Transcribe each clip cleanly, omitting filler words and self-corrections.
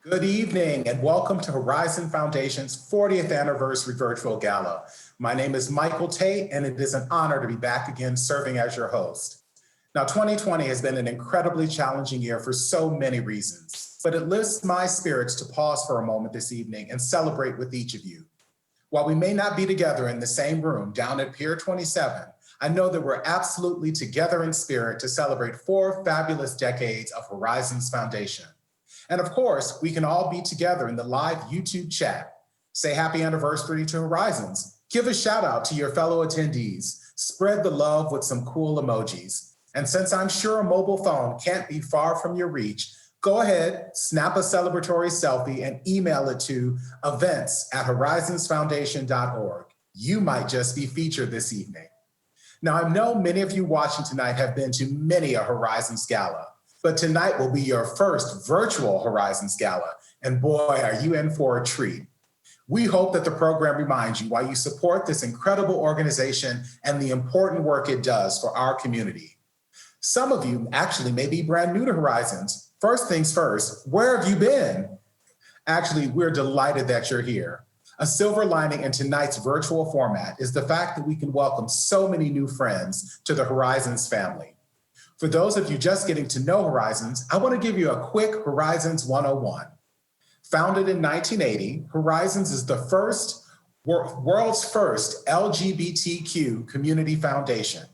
Good evening and welcome to Horizon Foundation's 40th Anniversary Virtual Gala. My name is Michael Tate and it is an honor to be back again serving as your host. Now, 2020 has been an incredibly challenging year for so many reasons, but it lifts my spirits to pause for a moment this evening and celebrate with each of you. While we may not be together in the same room down at Pier 27, I know that we're absolutely together in spirit to celebrate 4 fabulous decades of Horizon's Foundation. And of course, we can all be together in the live YouTube chat. Say happy anniversary to Horizons. Give a shout out to your fellow attendees. Spread the love with some cool emojis. And since I'm sure a mobile phone can't be far from your reach, go ahead, snap a celebratory selfie and email it to events@horizonsfoundation.org. You might just be featured this evening. Now, I know many of you watching tonight have been to many a Horizons Gala, but tonight will be your first virtual Horizons Gala, and boy, are you in for a treat. We hope that the program reminds you why you support this incredible organization and the important work it does for our community. Some of you actually may be brand new to Horizons. First things first, where have you been? Actually, we're delighted that you're here. A silver lining in tonight's virtual format is the fact that we can welcome so many new friends to the Horizons family. For those of you just getting to know Horizons, I want to give you a quick Horizons 101. Founded in 1980, Horizons is the world's first LGBTQ community foundation.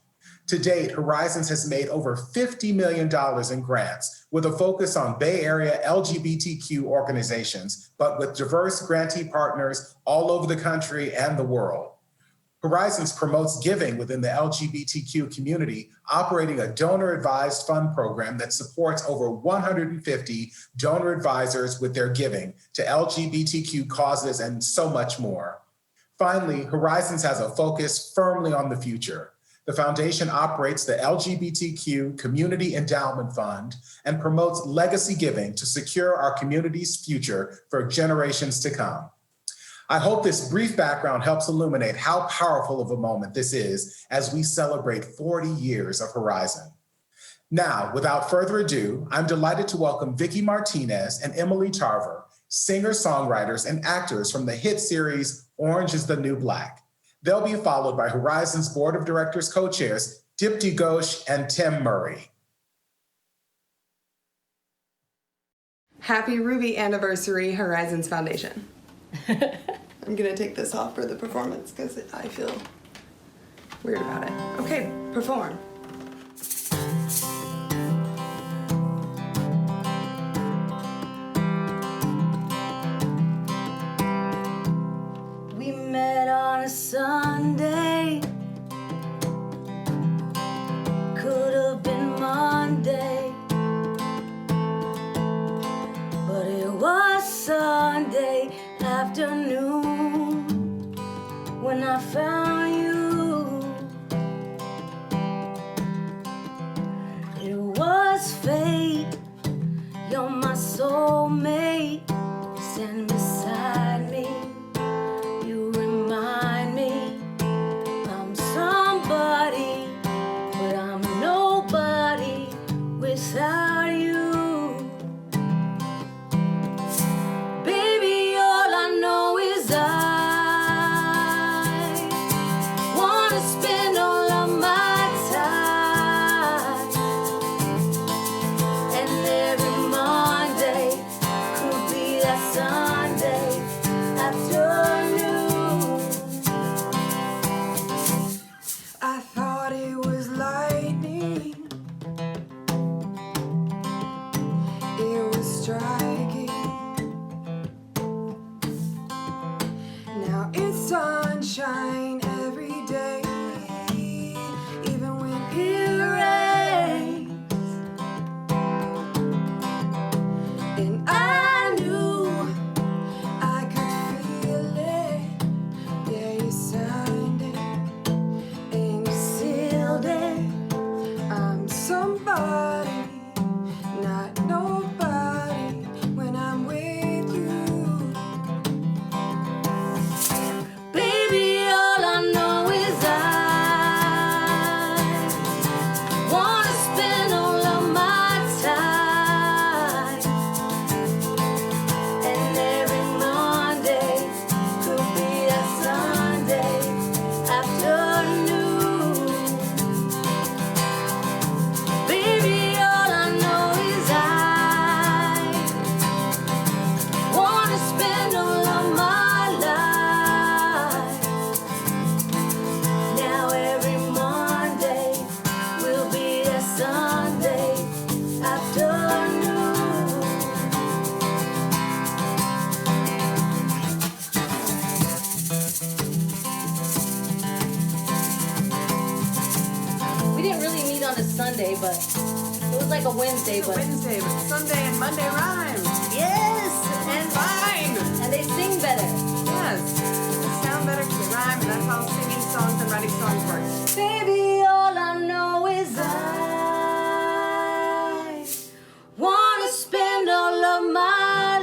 To date, Horizons has made over $50 million in grants with a focus on Bay Area LGBTQ organizations, but with diverse grantee partners all over the country and the world. Horizons promotes giving within the LGBTQ community, operating a donor-advised fund program that supports over 150 donor advisors with their giving to LGBTQ causes and so much more. Finally, Horizons has a focus firmly on the future. The foundation operates the LGBTQ Community Endowment Fund and promotes legacy giving to secure our community's future for generations to come. I hope this brief background helps illuminate how powerful of a moment this is as we celebrate 40 years of Horizon. Now, without further ado, I'm delighted to welcome Vicky Martinez and Emily Tarver, singer-songwriters and actors from the hit series Orange is the New Black. They'll be followed by Horizon's Board of Directors co-chairs, Dipti Ghosh and Tim Murray. Happy Ruby Anniversary, Horizons Foundation. I'm gonna take this off for the performance because I feel weird about it. Okay, perform. We met on a Sunday, could have been Monday, but it was Sunday afternoon when I found you. It was fate, you're my soulmate, stand beside me. You remind me I'm somebody, but I'm nobody without you. Baby, all I know is I Sunday, but it was like a Wednesday, but Wednesday, but Sunday and Monday rhyme. yes, and Fine. and they sing better. Yes. They sound better because they rhyme, and that's how singing songs and writing songs work. Baby, all I know is I wanna spend all of my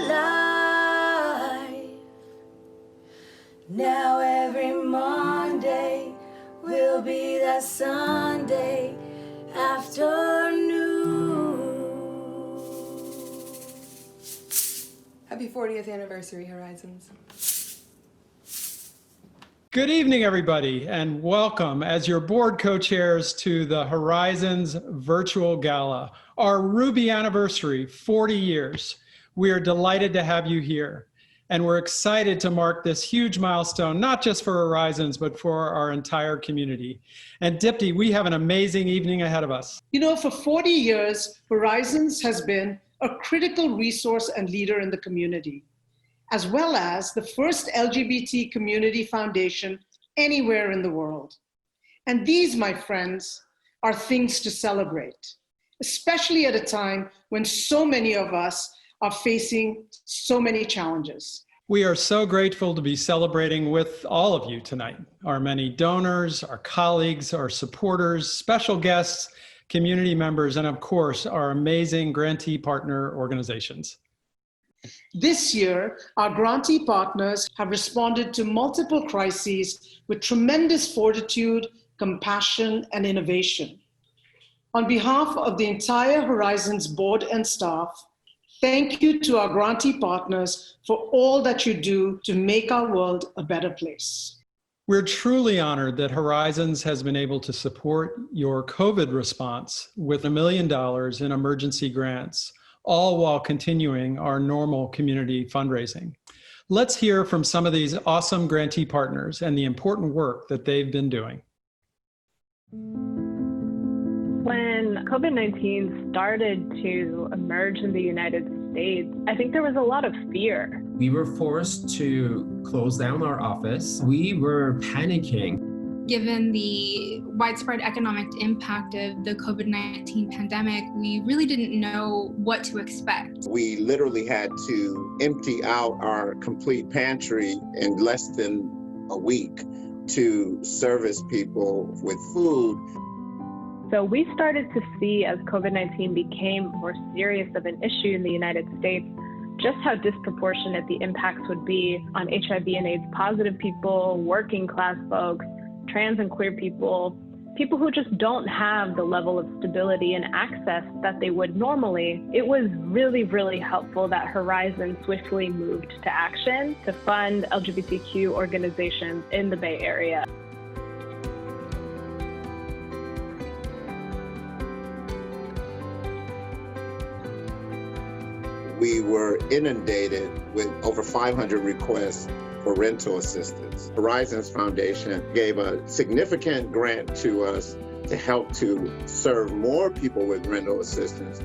life. Now every Monday will be that Sunday afternoon. Happy 40th anniversary, Horizons. Good evening, everybody, and welcome as your board co-chairs to the Horizons Virtual Gala, our Ruby anniversary, 40 years. We are delighted to have you here, and we're excited to mark this huge milestone, not just for Horizons, but for our entire community. And Dipti, we have an amazing evening ahead of us. You know, for 40 years, Horizons has been a critical resource and leader in the community, as well as the first LGBT community foundation anywhere in the world. And these, my friends, are things to celebrate, especially at a time when so many of us are facing so many challenges. We are so grateful to be celebrating with all of you tonight, our many donors, our colleagues, our supporters, special guests, community members, and of course, our amazing grantee partner organizations. This year, our grantee partners have responded to multiple crises with tremendous fortitude, compassion, and innovation. On behalf of the entire Horizons board and staff, thank you to our grantee partners for all that you do to make our world a better place. We're truly honored that Horizons has been able to support your COVID response with $1 million in emergency grants, all while continuing our normal community fundraising. Let's hear from some of these awesome grantee partners and the important work that they've been doing. When COVID-19 started to emerge in the United States, I think there was a lot of fear. We were forced to close down our office. We were panicking. Given the widespread economic impact of the COVID-19 pandemic, we really didn't know what to expect. We literally had to empty out our complete pantry in less than a week to service people with food. So we started to see, as COVID-19 became more serious of an issue in the United States, just how disproportionate the impacts would be on HIV and AIDS positive people, working class folks, trans and queer people, people who just don't have the level of stability and access that they would normally. It was really, really helpful that Horizon swiftly moved to action to fund LGBTQ organizations in the Bay Area. We were inundated with over 500 requests for rental assistance. Horizons Foundation gave a significant grant to us to help to serve more people with rental assistance.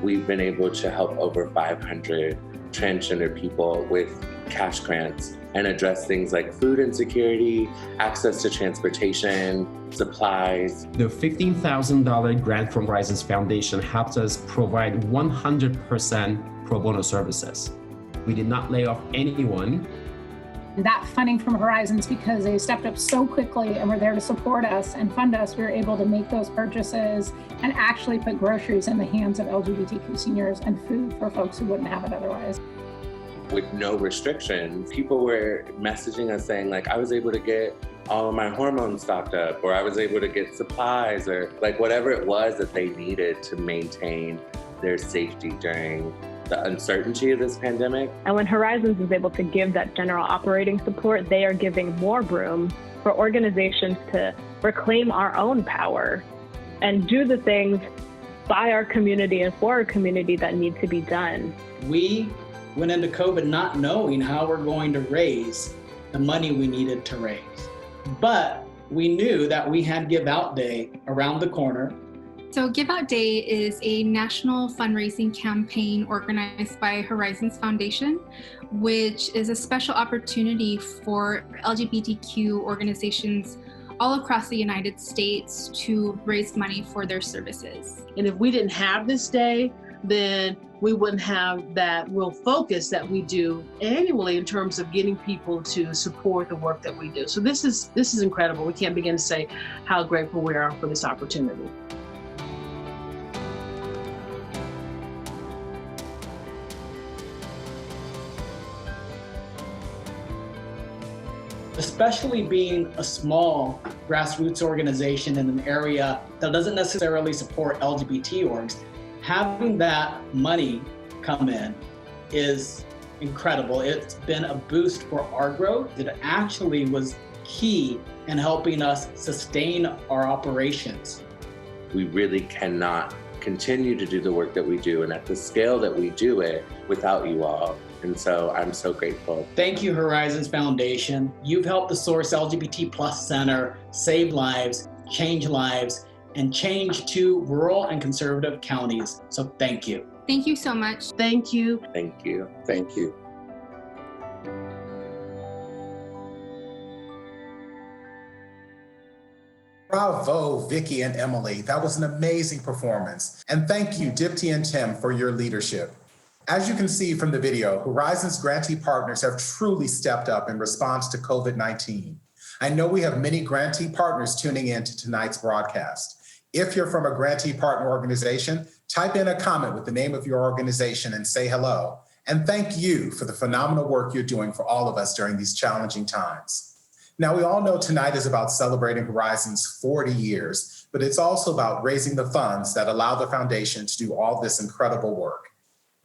We've been able to help over 500 transgender people with cash grants and address things like food insecurity, access to transportation, supplies. The $15,000 grant from Horizons Foundation helped us provide 100% pro bono services. We did not lay off anyone. That funding from Horizons, because they stepped up so quickly and were there to support us and fund us, we were able to make those purchases and actually put groceries in the hands of LGBTQ seniors and food for folks who wouldn't have it otherwise. With no restrictions, people were messaging us saying, like, I was able to get all of my hormones stocked up, or I was able to get supplies, or like whatever it was that they needed to maintain their safety during the uncertainty of this pandemic. And when Horizons is able to give that general operating support, they are giving more room for organizations to reclaim our own power and do the things by our community and for our community that need to be done. We went into COVID not knowing how we're going to raise the money we needed to raise. But we knew that we had Give Out Day around the corner. So Give Out Day is a national fundraising campaign organized by Horizons Foundation, which is a special opportunity for LGBTQ organizations all across the United States to raise money for their services. And if we didn't have this day, then we wouldn't have that real focus that we do annually in terms of getting people to support the work that we do. So this is incredible. We can't begin to say how grateful we are for this opportunity. Especially being a small grassroots organization in an area that doesn't necessarily support LGBT orgs, having that money come in is incredible. It's been a boost for our growth. It actually was key in helping us sustain our operations. We really cannot continue to do the work that we do and at the scale that we do it without you all. And so I'm so grateful. Thank you, Horizons Foundation. You've helped the Source LGBT+ Center save lives, and change to rural and conservative counties. So thank you. Thank you so much. Thank you. Thank you. Thank you. Bravo, Vicky and Emily. That was an amazing performance. And thank you, Dipti and Tim, for your leadership. As you can see from the video, Horizons grantee partners have truly stepped up in response to COVID-19. I know we have many grantee partners tuning in to tonight's broadcast. If you're from a grantee partner organization, type in a comment with the name of your organization and say hello. And thank you for the phenomenal work you're doing for all of us during these challenging times. Now, we all know tonight is about celebrating Horizons 40 years, but it's also about raising the funds that allow the foundation to do all this incredible work.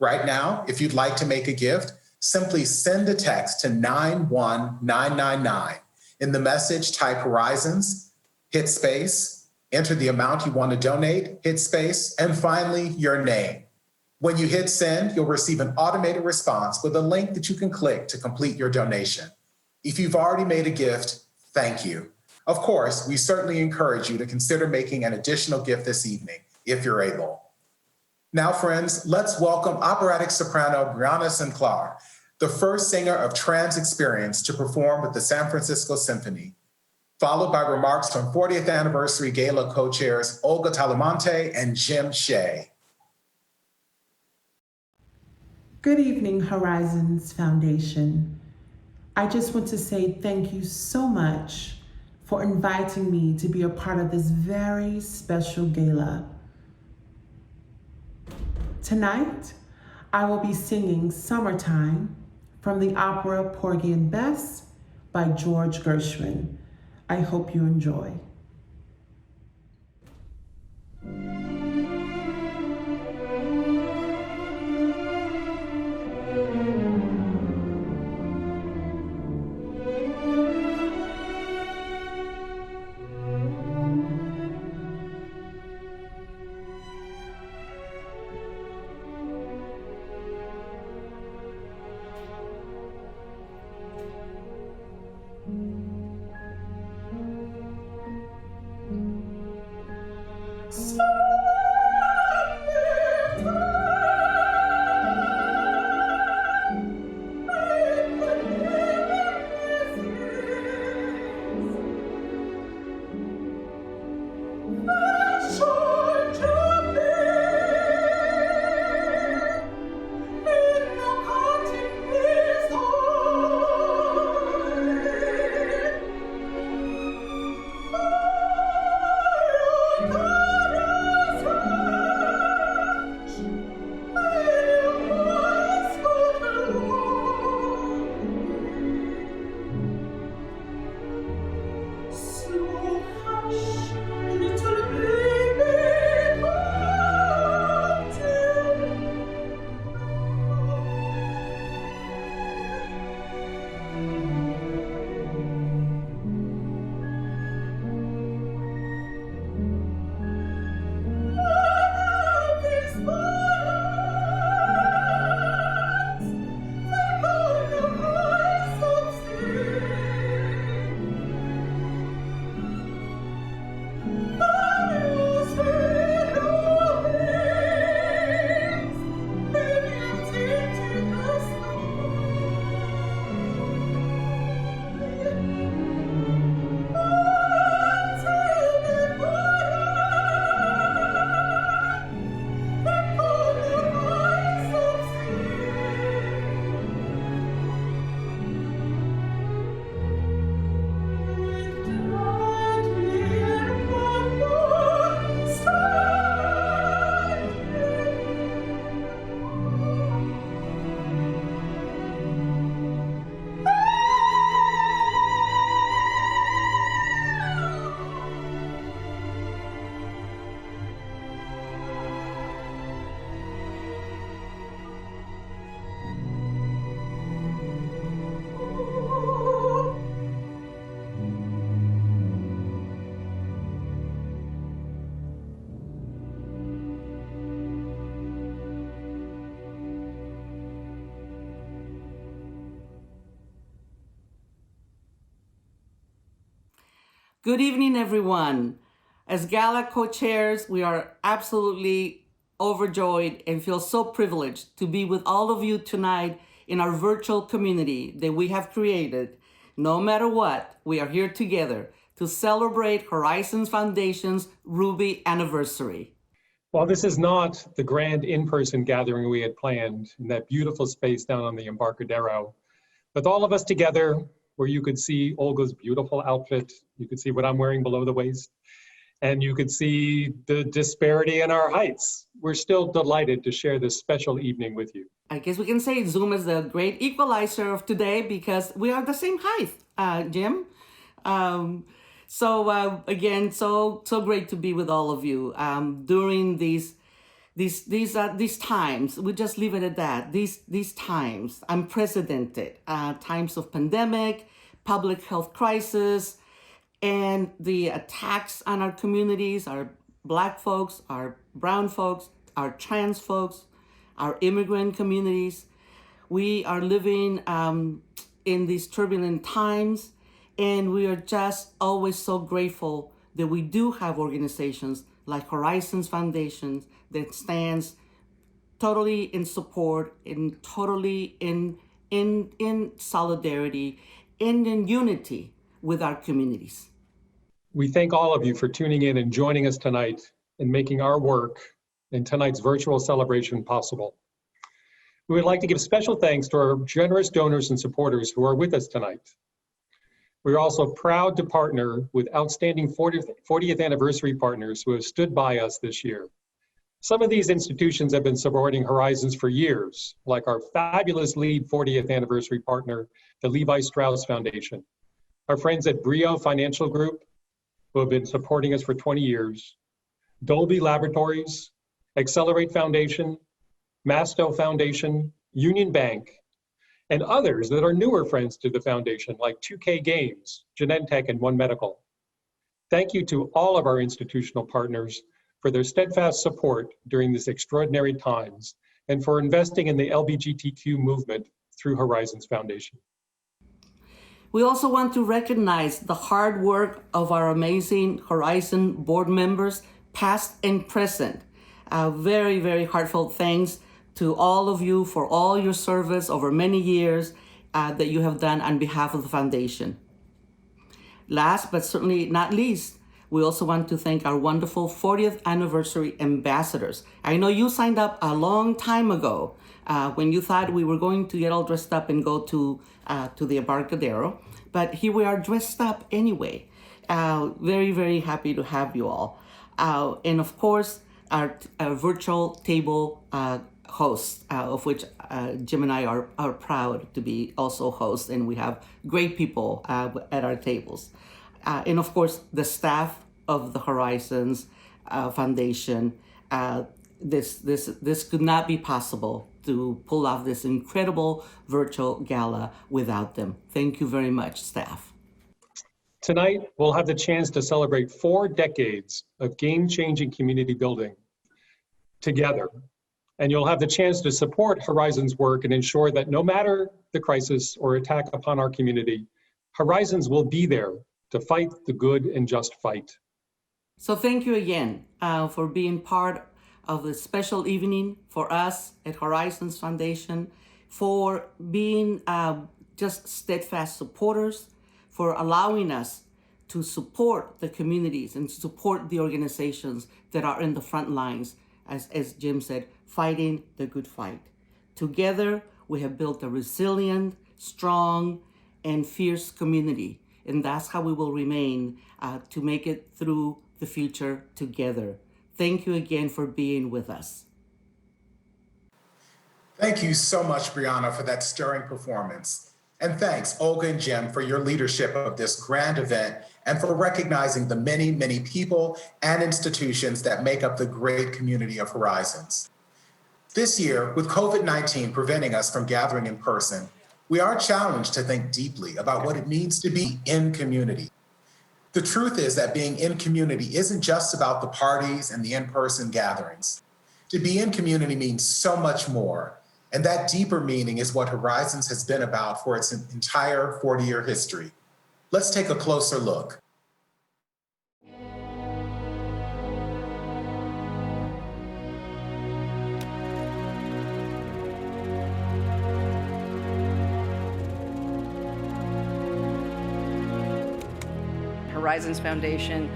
Right now, if you'd like to make a gift, simply send a text to 91999. In the message, type Horizons, hit space, enter the amount you want to donate, hit space, and finally, your name. When you hit send, you'll receive an automated response with a link that you can click to complete your donation. If you've already made a gift, thank you. Of course, we certainly encourage you to consider making an additional gift this evening, if you're able. Now, friends, let's welcome operatic soprano Brianna Sinclair, the first singer of trans experience to perform with the San Francisco Symphony, followed by remarks from 40th Anniversary Gala co-chairs Olga Talamante and Jim Shea. Good evening, Horizons Foundation. I just want to say thank you so much for inviting me to be a part of this very special gala. Tonight, I will be singing Summertime from the opera Porgy and Bess by George Gershwin. I hope you enjoy. Good evening, everyone. As Gala co-chairs, we are absolutely overjoyed and feel so privileged to be with all of you tonight in our virtual community that we have created. No matter what, we are here together to celebrate Horizons Foundation's Ruby anniversary. While this is not the grand in-person gathering we had planned in that beautiful space down on the Embarcadero, with all of us together, where you could see Olga's beautiful outfit, you could see what I'm wearing below the waist, and you could see the disparity in our heights. We're still delighted to share this special evening with you. I guess we can say Zoom is the great equalizer of today because we are the same height, Jim. Again, so great to be with all of you during these times. We just leave it at that. These times, unprecedented times of pandemic, public health crisis, and the attacks on our communities, our Black folks, our brown folks, our trans folks, our immigrant communities. We are living in these turbulent times, and we are just always so grateful that we do have organizations like Horizons Foundation that stands totally in support and totally in solidarity and in unity with our communities. We thank all of you for tuning in and joining us tonight and making our work in tonight's virtual celebration possible. We would like to give special thanks to our generous donors and supporters who are with us tonight. We are also proud to partner with outstanding 40th anniversary partners who have stood by us this year. Some of these institutions have been supporting Horizons for years, like our fabulous lead 40th anniversary partner, the Levi Strauss Foundation, our friends at Brio Financial Group, who have been supporting us for 20 years, Dolby Laboratories, Accelerate Foundation, Masto Foundation, Union Bank, and others that are newer friends to the foundation, like 2K Games, Genentech, and One Medical. Thank you to all of our institutional partners for their steadfast support during these extraordinary times and for investing in the LGBTQ movement through Horizons Foundation. We also want to recognize the hard work of our amazing Horizon board members, past and present. Very, very heartfelt thanks to all of you for all your service over many years that you have done on behalf of the foundation. Last but certainly not least, we also want to thank our wonderful 40th anniversary ambassadors. I know you signed up a long time ago when you thought we were going to get all dressed up and go to the Embarcadero, but here we are dressed up anyway. Very, very happy to have you all. And of course, our virtual table hosts, of which Jim and I are proud to be also hosts, and we have great people at our tables. And of course, the staff of the Horizons Foundation. This could not be possible to pull off this incredible virtual gala without them. Thank you very much, staff. Tonight, we'll have the chance to celebrate 4 decades of game-changing community building together. And you'll have the chance to support Horizons' work and ensure that no matter the crisis or attack upon our community, Horizons will be there to fight the good and just fight. So thank you again for being part of this special evening for us at Horizons Foundation, for being just steadfast supporters, for allowing us to support the communities and support the organizations that are in the front lines, as Jim said, fighting the good fight. Together, we have built a resilient, strong, and fierce community, and that's how we will remain to make it through the future together. Thank you again for being with us. Thank you so much, Brianna, for that stirring performance. And thanks, Olga and Jim, for your leadership of this grand event and for recognizing the many, many people and institutions that make up the great community of Horizons. This year, with COVID-19 preventing us from gathering in person, we are challenged to think deeply about what it means to be in community. The truth is that being in community isn't just about the parties and the in-person gatherings. To be in community means so much more. And that deeper meaning is what Horizons has been about for its entire 40-year history. Let's take a closer look. Horizons Foundation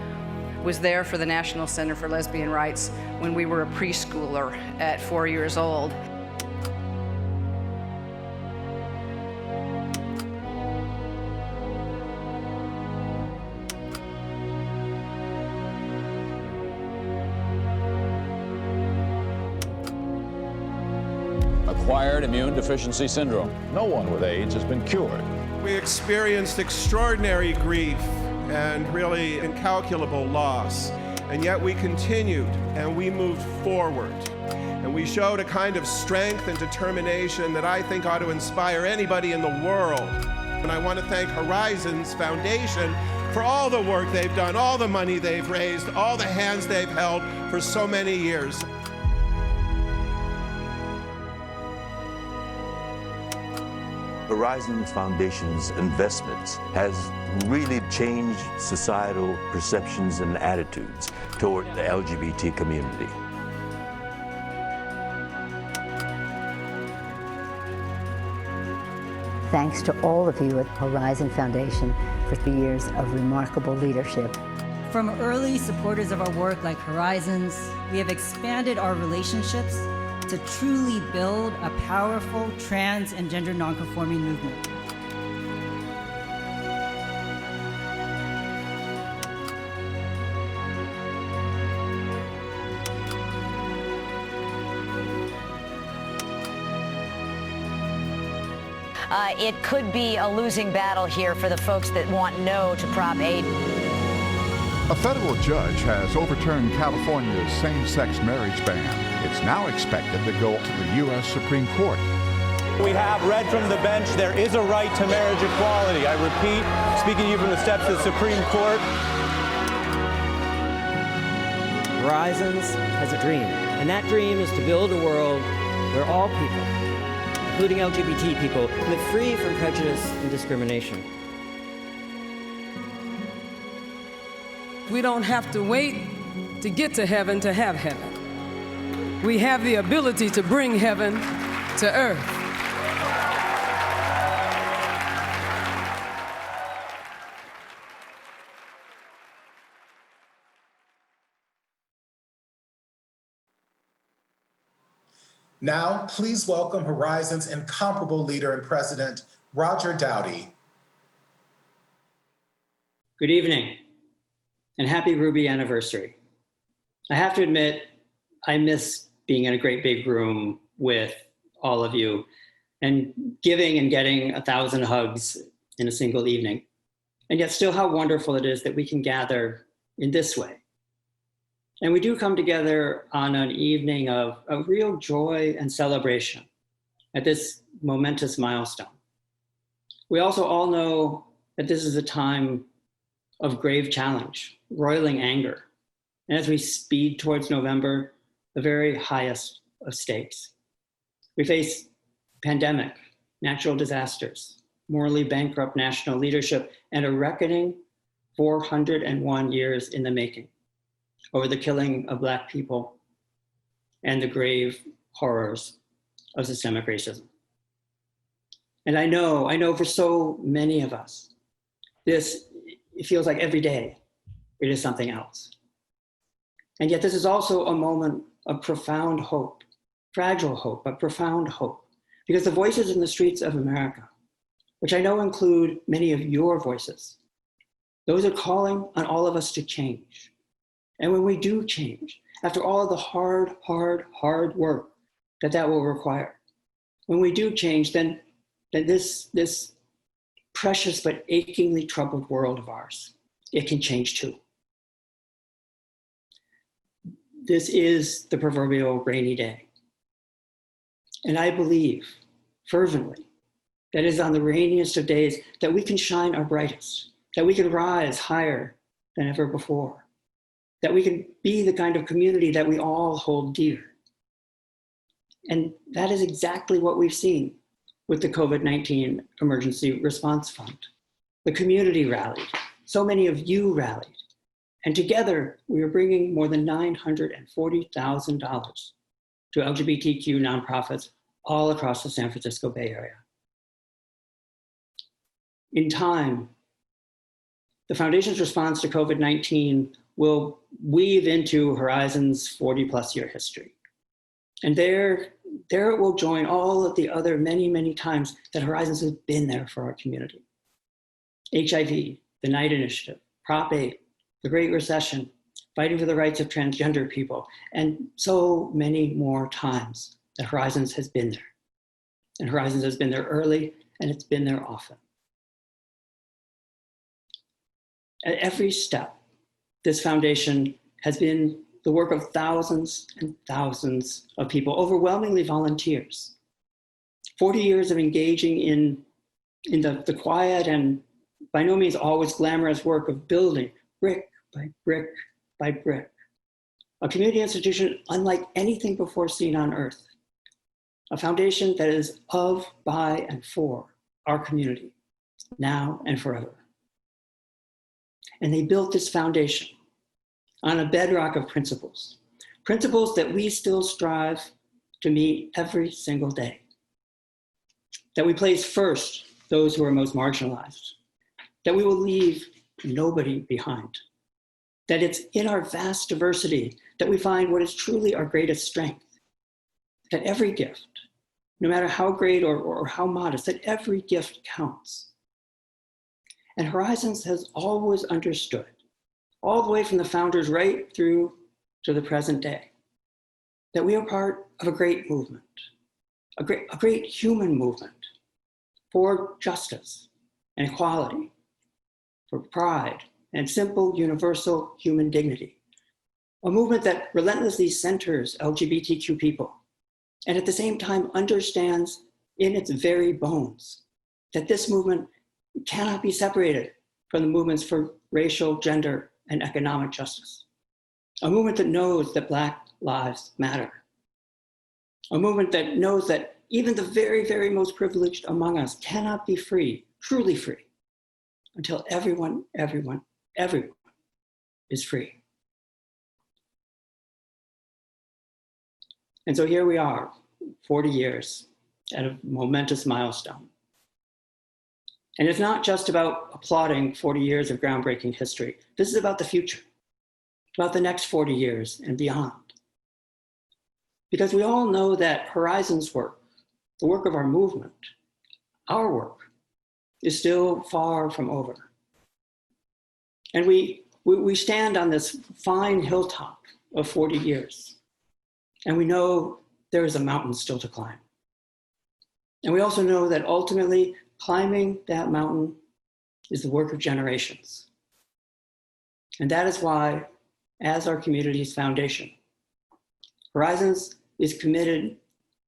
was there for the National Center for Lesbian Rights when we were a preschooler at 4 years old. Acquired immune deficiency syndrome. No one with AIDS has been cured. We experienced extraordinary grief and really incalculable loss, and yet we continued and we moved forward. And we showed a kind of strength and determination that I think ought to inspire anybody in the world. And I want to thank Horizons Foundation for all the work they've done, all the money they've raised, all the hands they've held for so many years. Horizons Foundation's investments has really changed societal perceptions and attitudes toward the LGBT community. Thanks to all of you at Horizon Foundation for 3 years of remarkable leadership. From early supporters of our work like Horizons, we have expanded our relationships to truly build a powerful trans and gender nonconforming movement. It could be a losing battle here for the folks that want no to Prop 8. A federal judge has overturned California's same-sex marriage ban. It's now expected to go to the U.S. Supreme Court. We have read from the bench there is a right to marriage equality. I repeat, speaking to you from the steps of the Supreme Court. Horizons has a dream, and that dream is to build a world where all people, including LGBT people, live free from prejudice and discrimination. We don't have to wait to get to heaven to have heaven. We have the ability to bring heaven to earth. Now, please welcome Horizons incomparable leader and president, Roger Dowdy. Good evening, and happy Ruby anniversary. I have to admit, I miss being in a great big room with all of you and giving and getting 1,000 hugs in a single evening. And yet still how wonderful it is that we can gather in this way. And we do come together on an evening of real joy and celebration at this momentous milestone. We also all know that this is a time of grave challenge, roiling anger, and as we speed towards November, the very highest of stakes. We face pandemic, natural disasters, morally bankrupt national leadership, and a reckoning 401 years in the making over the killing of Black people and the grave horrors of systemic racism. And I know for so many of us, it feels like every day it is something else. And yet this is also a moment of profound hope, fragile hope, but profound hope. Because the voices in the streets of America, which I know include many of your voices, those are calling on all of us to change. And when we do change, after all of the hard work that will require, when we do change, then this precious but achingly troubled world of ours, it can change too. This is the proverbial rainy day. And I believe fervently that it is on the rainiest of days that we can shine our brightest, that we can rise higher than ever before, that we can be the kind of community that we all hold dear. And that is exactly what we've seen with the COVID-19 Emergency Response Fund. The community rallied, so many of you rallied, and together we are bringing more than $940,000 to LGBTQ nonprofits all across the San Francisco Bay Area. In time, the Foundation's response to COVID-19 will weave into Horizon's 40+ year history. And there it will join all of the other many, many times that Horizons has been there for our community. HIV, the Knight Initiative, Prop 8, the Great Recession, fighting for the rights of transgender people, and so many more times that Horizons has been there. And Horizons has been there early, and it's been there often. At every step, this foundation has been the work of thousands and thousands of people, overwhelmingly volunteers. 40 years of engaging in the quiet and by no means always glamorous work of building brick by brick by brick, a community institution unlike anything before seen on earth, a foundation that is of, by, and for our community, now and forever. And they built this foundation on a bedrock of principles that we still strive to meet every single day. That we place first those who are most marginalized, that we will leave nobody behind, that it's in our vast diversity that we find what is truly our greatest strength, that every gift, no matter how great or how modest, that every gift counts. And Horizons has always understood, all the way from the founders right through to the present day, that we are part of a great movement, a great human movement for justice and equality, for pride and simple universal human dignity, a movement that relentlessly centers LGBTQ people and at the same time understands in its very bones that this movement cannot be separated from the movements for racial, gender, and economic justice. A movement that knows that Black lives matter. A movement that knows that even the very, very most privileged among us cannot be free, truly free, until everyone is free. And so here we are, 40 years at a momentous milestone. And it's not just about applauding 40 years of groundbreaking history. This is about the future, about the next 40 years and beyond. Because we all know that Horizons work, the work of our movement, our work, is still far from over. And we stand on this fine hilltop of 40 years, and we know there is a mountain still to climb. And we also know that ultimately, climbing that mountain is the work of generations. And that is why, as our community's foundation, Horizons is committed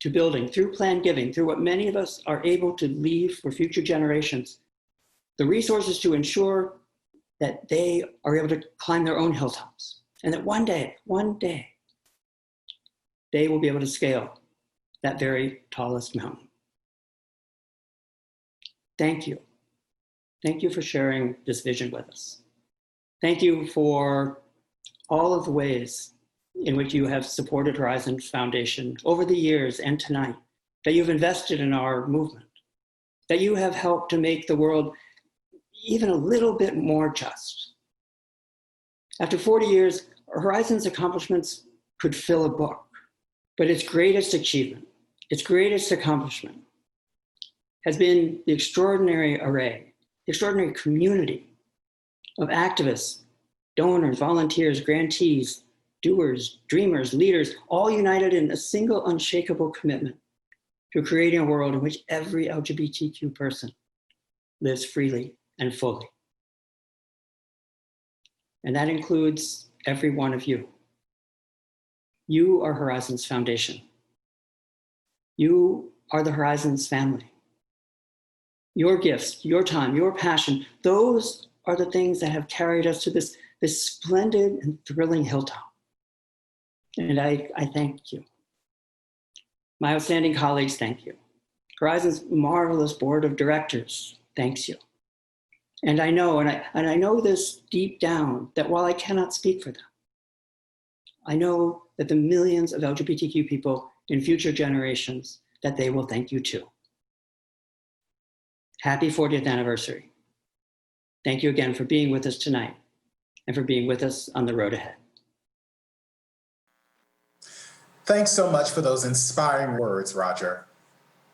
to building, through planned giving, through what many of us are able to leave for future generations, the resources to ensure that they are able to climb their own hilltops. And that one day, they will be able to scale that very tallest mountain. Thank you. Thank you for sharing this vision with us. Thank you for all of the ways in which you have supported Horizons Foundation over the years and tonight, that you've invested in our movement, that you have helped to make the world even a little bit more just. After 40 years, Horizons accomplishments could fill a book, but its greatest achievement, its greatest accomplishment has been the extraordinary array, the extraordinary community of activists, donors, volunteers, grantees, doers, dreamers, leaders, all united in a single unshakable commitment to creating a world in which every LGBTQ person lives freely and fully. And that includes every one of you. You are Horizons Foundation. You are the Horizons family. Your gifts, your time, your passion, those are the things that have carried us to this splendid and thrilling hilltop. And I thank you. My outstanding colleagues, thank you. Horizons' marvelous board of directors thanks you. And I know, and I know this deep down, that while I cannot speak for them, I know that the millions of LGBTQ people in future generations, that they will thank you too. Happy 40th anniversary. Thank you again for being with us tonight and for being with us on the road ahead. Thanks so much for those inspiring words, Roger.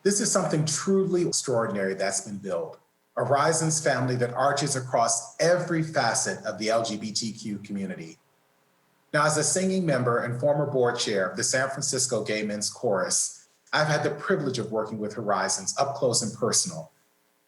This is something truly extraordinary that's been built. A Horizons family that arches across every facet of the LGBTQ community. Now, as a singing member and former board chair of the San Francisco Gay Men's Chorus, I've had the privilege of working with Horizons up close and personal.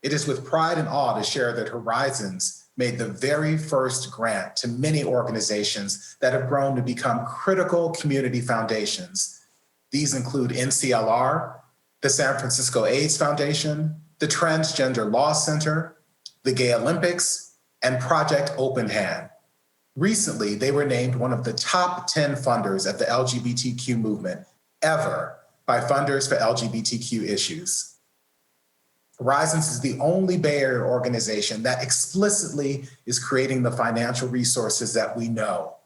It is with pride and awe to share that Horizons made the very first grant to many organizations that have grown to become critical community foundations. These include NCLR, the San Francisco AIDS Foundation, the Transgender Law Center, the Gay Olympics, and Project Open Hand. Recently, they were named one of the top 10 funders of the LGBTQ movement ever by Funders for LGBTQ Issues. Horizons is the only Bay Area organization that explicitly is creating the financial resources that we know.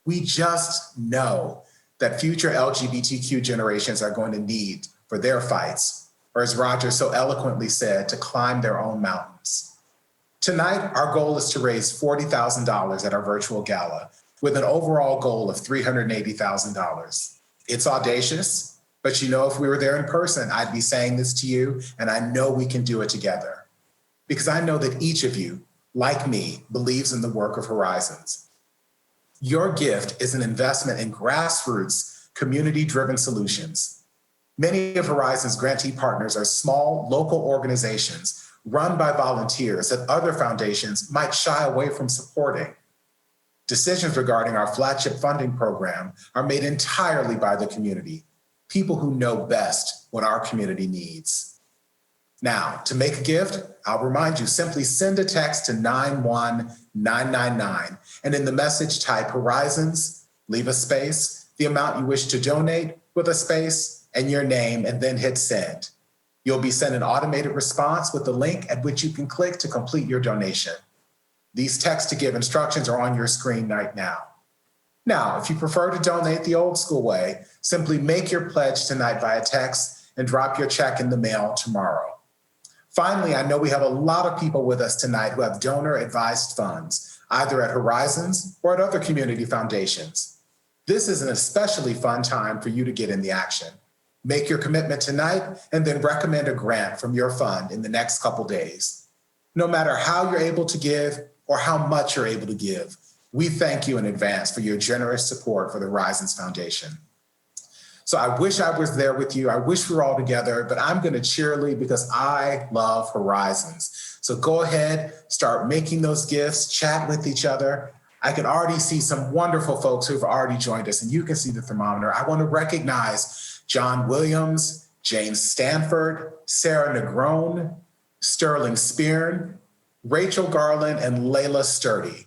We just know that future LGBTQ generations are going to need for their fights, or as Roger so eloquently said, to climb their own mountains. Tonight, our goal is to raise $40,000 at our virtual gala with an overall goal of $380,000. It's audacious, but you know, if we were there in person, I'd be saying this to you, and I know we can do it together. Because I know that each of you, like me, believes in the work of Horizons. Your gift is an investment in grassroots, community-driven solutions. Many of Horizons grantee partners are small, local organizations run by volunteers that other foundations might shy away from supporting. Decisions regarding our flagship funding program are made entirely by the community, people who know best what our community needs. Now, to make a gift, I'll remind you, simply send a text to 91999, and in the message type Horizons, leave a space, the amount you wish to donate with a space, and your name, and then hit send. You'll be sent an automated response with the link at which you can click to complete your donation. These text to give instructions are on your screen right now. Now, if you prefer to donate the old school way, simply make your pledge tonight via text and drop your check in the mail tomorrow. Finally, I know we have a lot of people with us tonight who have donor-advised funds, either at Horizons or at other community foundations. This is an especially fun time for you to get in the action. Make your commitment tonight and then recommend a grant from your fund in the next couple days. No matter how you're able to give or how much you're able to give, we thank you in advance for your generous support for the Horizons Foundation. So I wish I was there with you. I wish we were all together, but I'm going to cheerlead because I love Horizons. So go ahead, start making those gifts, chat with each other. I can already see some wonderful folks who've already joined us, and you can see the thermometer. I want to recognize John Williams, James Stanford, Sarah Negrone, Sterling Spearn, Rachel Garland, and Layla Sturdy.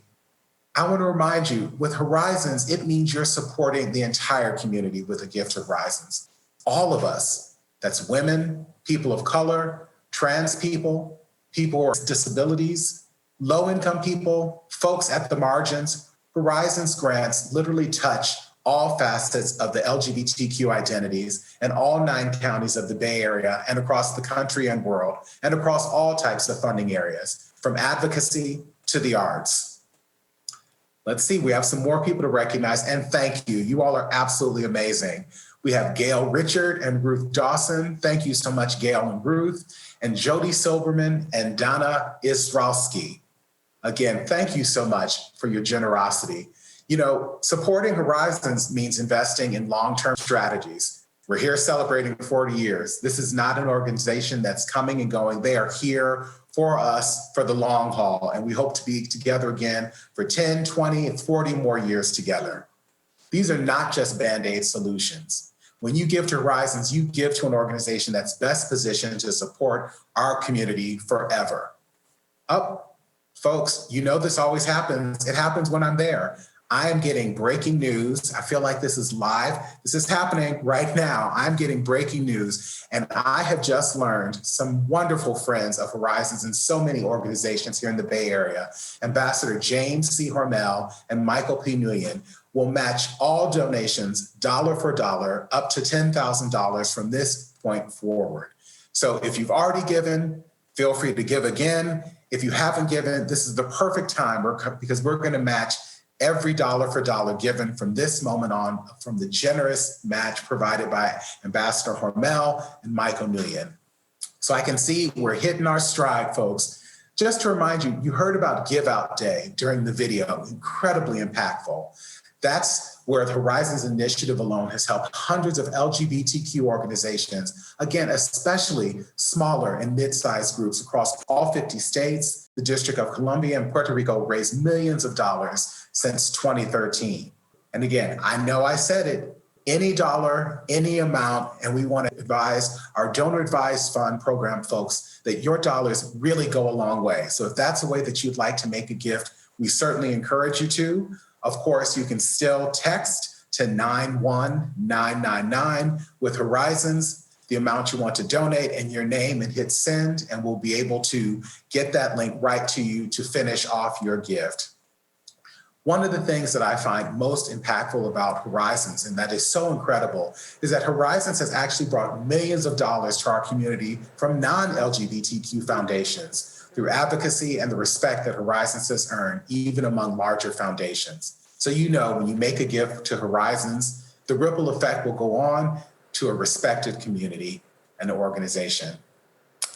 I want to remind you, with Horizons, it means you're supporting the entire community with a gift of Horizons. All of us, that's women, people of color, trans people, people with disabilities, low-income people, folks at the margins. Horizons grants literally touch all facets of the LGBTQ identities in all 9 counties of the Bay Area and across the country and world, and across all types of funding areas, from advocacy to the arts. Let's see, we have some more people to recognize, and thank you. You all are absolutely amazing. We have Gail Richard and Ruth Dawson. Thank you so much, Gail and Ruth, and Jody Silberman and Donna Isralski. Again, thank you so much for your generosity. You know, supporting Horizons means investing in long-term strategies. We're here celebrating 40 years. This is not an organization that's coming and going. They are here for us for the long haul, and we hope to be together again for 10, 20, and 40 more years together. These are not just Band-Aid solutions. When you give to Horizons, you give to an organization that's best positioned to support our community forever. Folks, you know this always happens. It happens when I'm there. I am getting breaking news. I feel like this is live. This is happening right now. I'm getting breaking news. And I have just learned some wonderful friends of Horizons and so many organizations here in the Bay Area. Ambassador James C. Hormel and Michael P. Nguyen will match all donations dollar for dollar up to $10,000 from this point forward. So if you've already given, Feel free to give again. If you haven't given, this is the perfect time because we're going to match every dollar for dollar given from this moment on from the generous match provided by Ambassador Hormel and Mike O'Neill. So I can see we're hitting our stride, folks. Just to remind you, you heard about Give Out Day during the video, incredibly impactful. That's where the Horizons Initiative alone has helped hundreds of LGBTQ organizations, again, especially smaller and mid-sized groups across all 50 states. The District of Columbia and Puerto Rico raised millions of dollars since 2013. And again, I know I said it, any dollar, any amount, and we want to advise our donor advised fund program folks that your dollars really go a long way. So if that's a way that you'd like to make a gift, we certainly encourage you to. Of course, you can still text to 91999 with Horizons, the amount you want to donate and your name, and hit send, and we'll be able to get that link right to you to finish off your gift. One of the things that I find most impactful about Horizons, and that is so incredible, is that Horizons has actually brought millions of dollars to our community from non-LGBTQ foundations through advocacy and the respect that Horizons has earned, even among larger foundations. So you know, when you make a gift to Horizons, the ripple effect will go on to a respected community and organization.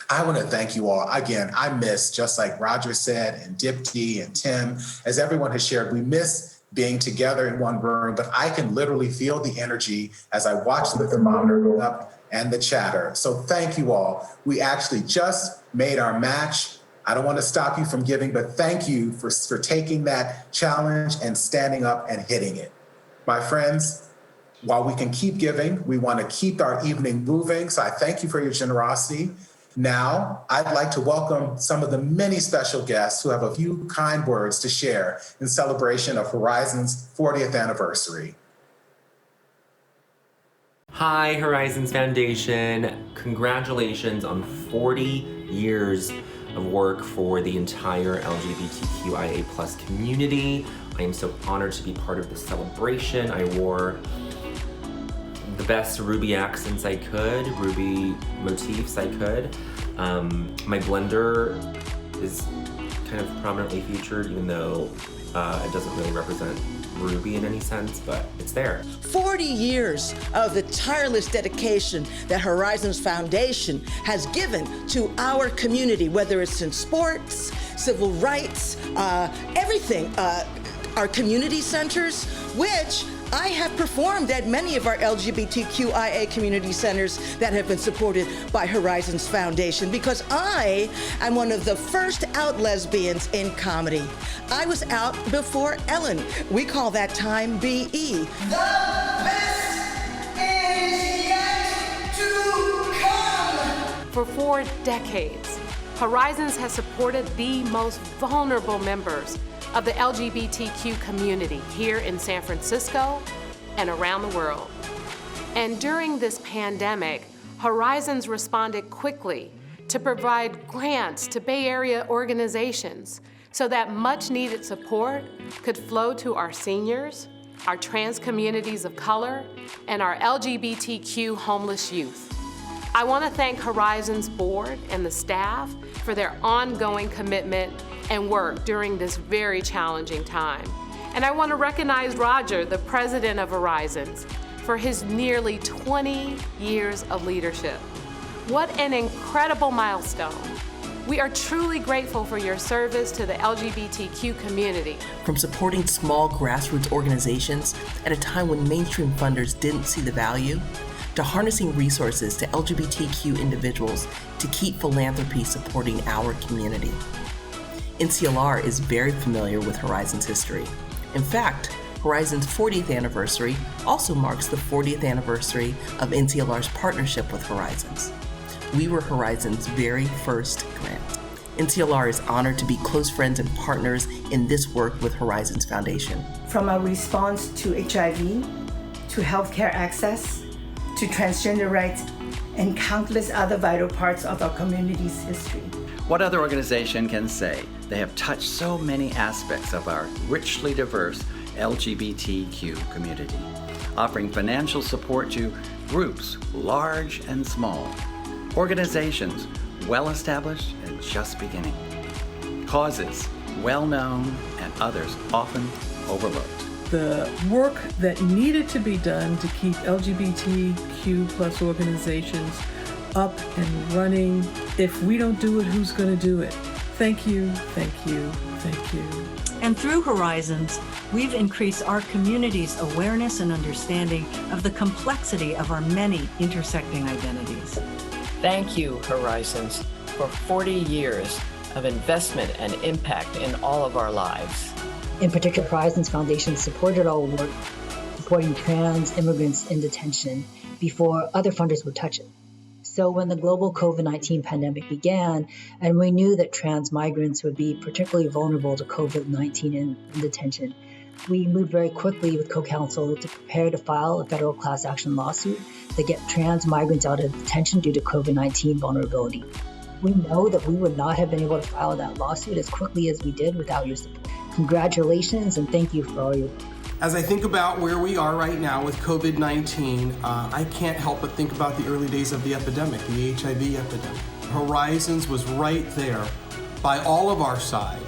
I want to thank you all. Again, I miss, just like Roger said, and Dipti and Tim, as everyone has shared, we miss being together in one room, but I can literally feel the energy as I watch the thermometer go up and the chatter. So thank you all. We actually just made our match. I don't want to stop you from giving, but thank you for taking that challenge and standing up and hitting it. My friends, while we can keep giving, we want to keep our evening moving. So I thank you for your generosity. Now, I'd like to welcome some of the many special guests who have a few kind words to share in celebration of Horizons 40th anniversary. Hi, Horizons Foundation. Congratulations on 40 years of work for the entire LGBTQIA+ community. I am so honored to be part of this celebration. I wore the best Ruby accents I could, Ruby motifs I could. My blender is kind of prominently featured, even though it doesn't really represent Ruby in any sense, but it's there. 40 years of the tireless dedication that Horizons Foundation has given to our community, whether it's in sports, civil rights, everything. Our community centers, which I have performed at many of our LGBTQIA community centers that have been supported by Horizons Foundation, because I am one of the first out lesbians in comedy. I was out before Ellen. We call that time BE. The best is yet to come. For 4 decades, Horizons has supported the most vulnerable members of the LGBTQ community here in San Francisco and around the world. And during this pandemic, Horizons responded quickly to provide grants to Bay Area organizations so that much needed support could flow to our seniors, our trans communities of color, and our LGBTQ homeless youth. I want to thank Horizons board and the staff for their ongoing commitment and work during this very challenging time. And I want to recognize Roger, the president of Horizons, for his nearly 20 years of leadership. What an incredible milestone. We are truly grateful for your service to the LGBTQ community. From supporting small grassroots organizations at a time when mainstream funders didn't see the value, to harnessing resources to LGBTQ individuals to keep philanthropy supporting our community. NCLR is very familiar with Horizons history. In fact, Horizons 40th anniversary also marks the 40th anniversary of NCLR's partnership with Horizons. We were Horizons' very first grant. NCLR is honored to be close friends and partners in this work with Horizons Foundation. From our response to HIV, to healthcare access, to transgender rights, and countless other vital parts of our community's history. What other organization can say they have touched so many aspects of our richly diverse LGBTQ community, offering financial support to groups large and small, organizations well established and just beginning. Causes well known and others often overlooked. The work that needed to be done to keep LGBTQ plus organizations up and running. If we don't do it, who's going to do it? Thank you, thank you, thank you. And through Horizons, we've increased our community's awareness and understanding of the complexity of our many intersecting identities. Thank you, Horizons, for 40 years of investment and impact in all of our lives. In particular, Horizons Foundation supported our work supporting trans immigrants in detention before other funders would touch it. So when the global COVID-19 pandemic began, and we knew that trans migrants would be particularly vulnerable to COVID-19 in detention, we moved very quickly with co-counsel to prepare to file a federal class action lawsuit to get trans migrants out of detention due to COVID-19 vulnerability. We know that we would not have been able to file that lawsuit as quickly as we did without your support. Congratulations and thank you for all your work. As I think about where we are right now with COVID-19, I can't help but think about the early days of the epidemic, the HIV epidemic. Horizons was right there by all of our side,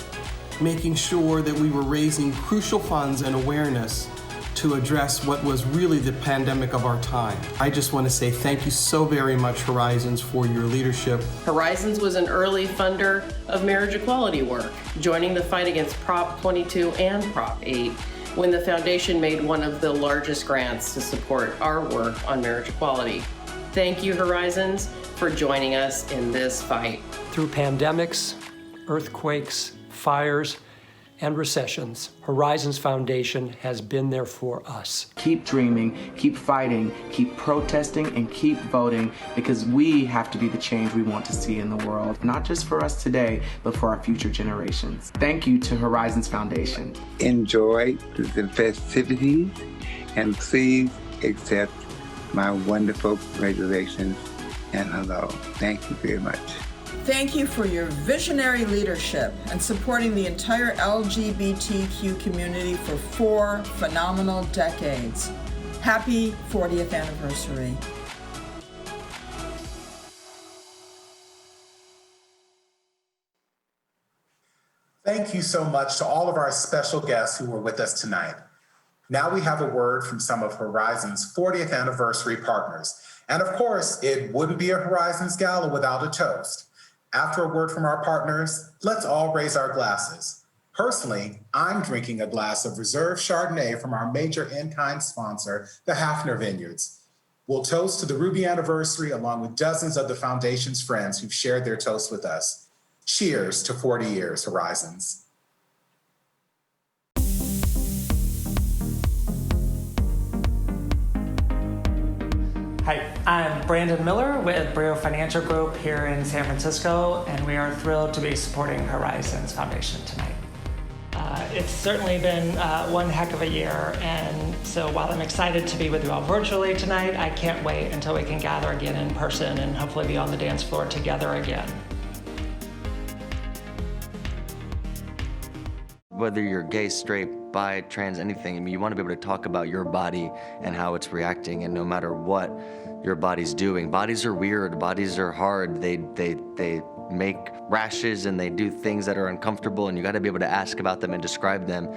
making sure that we were raising crucial funds and awareness to address what was really the pandemic of our time. I just want to say thank you so very much, Horizons, for your leadership. Horizons was an early funder of marriage equality work, joining the fight against Prop 22 and Prop 8, when the foundation made one of the largest grants to support our work on marriage equality. Thank you, Horizons, for joining us in this fight. Through pandemics, earthquakes, fires, and recessions, Horizons Foundation has been there for us. Keep dreaming, keep fighting, keep protesting, and keep voting, because we have to be the change we want to see in the world, not just for us today, but for our future generations. Thank you to Horizons Foundation. Enjoy the festivities, and please accept my wonderful congratulations and hello. Thank you very much. Thank you for your visionary leadership and supporting the entire LGBTQ community for 4 phenomenal decades. Happy 40th anniversary. Thank you so much to all of our special guests who were with us tonight. Now we have a word from some of Horizons' 40th anniversary partners. And of course, it wouldn't be a Horizons Gala without a toast. After a word from our partners, let's all raise our glasses. Personally, I'm drinking a glass of reserve Chardonnay from our major in-kind sponsor, the Hafner Vineyards. We'll toast to the Ruby anniversary along with dozens of the Foundation's friends who've shared their toast with us. Cheers to 40 years, Horizons. Hi, I'm Brandon Miller with Brio Financial Group here in San Francisco, and we are thrilled to be supporting Horizons Foundation tonight. It's certainly been one heck of a year, and so while I'm excited to be with you all virtually tonight, I can't wait until we can gather again in person and hopefully be on the dance floor together again. Whether you're gay, straight, bi, trans, anything, I mean, you want to be able to talk about your body and how it's reacting, and no matter what your body's doing. Bodies are weird, bodies are hard, they make rashes and they do things that are uncomfortable, and you got to be able to ask about them and describe them.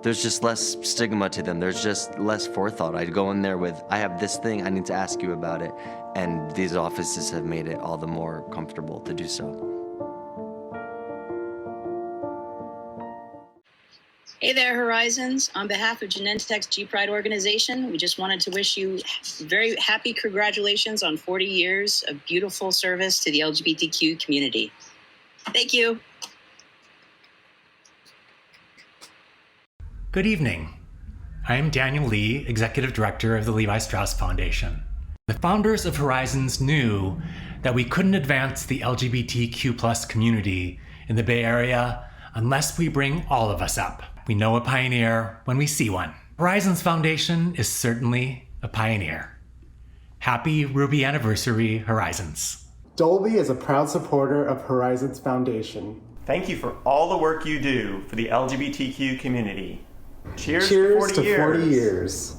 There's just less stigma to them, there's just less forethought. I'd go in there with, I have this thing, I need to ask you about it, and these offices have made it all the more comfortable to do so. Hey there, Horizons. On behalf of Genentech's G-Pride organization, we just wanted to wish you very happy congratulations on 40 years of beautiful service to the LGBTQ community. Thank you. Good evening. I am Daniel Lee, Executive Director of the Levi Strauss Foundation. The founders of Horizons knew that we couldn't advance the LGBTQ+ community in the Bay Area unless we bring all of us up. We know a pioneer when we see one. Horizons Foundation is certainly a pioneer. Happy Ruby Anniversary, Horizons. Dolby is a proud supporter of Horizons Foundation. Thank you for all the work you do for the LGBTQ community. Cheers to 40 years. 40 years.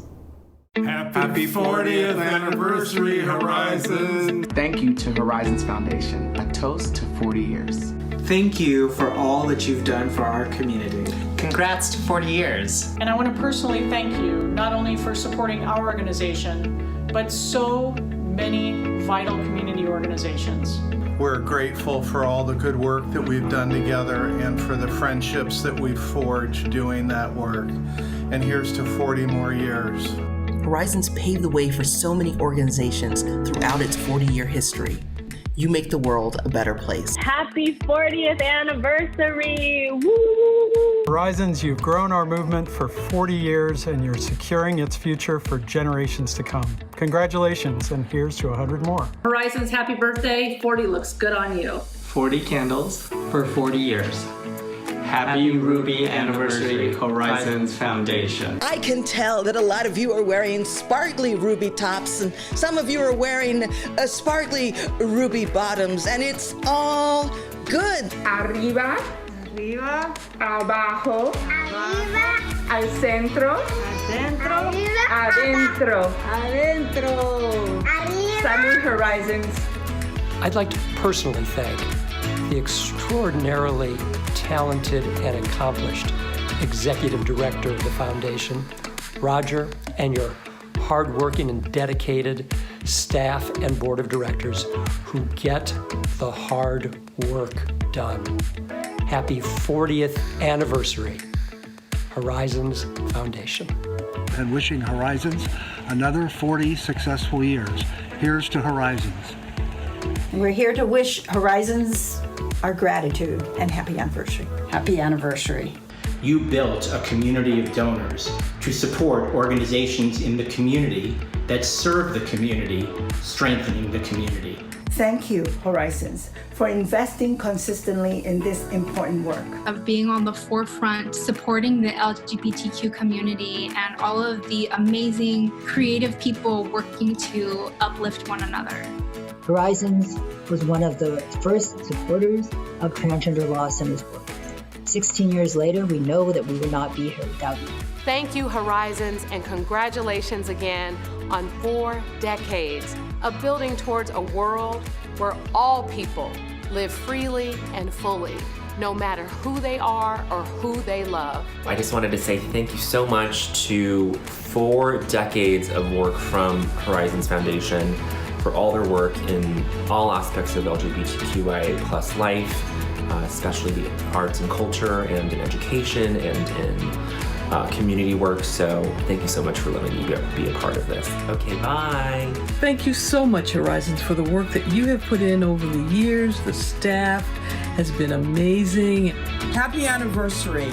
Happy 40th anniversary, Horizons! Thank you to Horizons Foundation. A toast to 40 years. Thank you for all that you've done for our community. Congrats to 40 years. And I want to personally thank you, not only for supporting our organization, but so many vital community organizations. We're grateful for all the good work that we've done together and for the friendships that we've forged doing that work. And here's to 40 more years. Horizons paved the way for so many organizations throughout its 40-year history. You make the world a better place. Happy 40th anniversary! Woo! Horizons, you've grown our movement for 40 years and you're securing its future for generations to come. Congratulations, and here's to 100 more. Horizons, happy birthday. 40 looks good on you. 40 candles for 40 years. Happy Ruby Anniversary, Horizons Foundation. I can tell that a lot of you are wearing sparkly ruby tops and some of you are wearing sparkly ruby bottoms, and it's all good. Arriba, arriba, abajo, arriba, al centro, adentro, adentro, adentro. Salud, Horizons. I'd like to personally thank the extraordinarily talented and accomplished executive director of the foundation, Roger, and your hardworking and dedicated staff and board of directors who get the hard work done. Happy 40th anniversary, Horizons Foundation. And wishing Horizons another 40 successful years. Here's to Horizons. We're here to wish Horizons our gratitude and happy anniversary. Happy anniversary. You built a community of donors to support organizations in the community that serve the community, strengthening the community. Thank you, Horizons, for investing consistently in this important work. Of being on the forefront, supporting the LGBTQ community and all of the amazing creative people working to uplift one another. Horizons was one of the first supporters of transgender law centers work. 16 years later, we know that we would not be here without you. Thank you, Horizons, and congratulations again on 4 decades of building towards a world where all people live freely and fully, no matter who they are or who they love. I just wanted to say thank you so much to 4 decades of work from Horizons Foundation for all their work in all aspects of LGBTQIA plus life, especially the arts and culture and in education and in community work. So thank you so much for letting me be a part of this. Okay, bye. Thank you so much, Horizons, for the work that you have put in over the years. The staff has been amazing. Happy anniversary.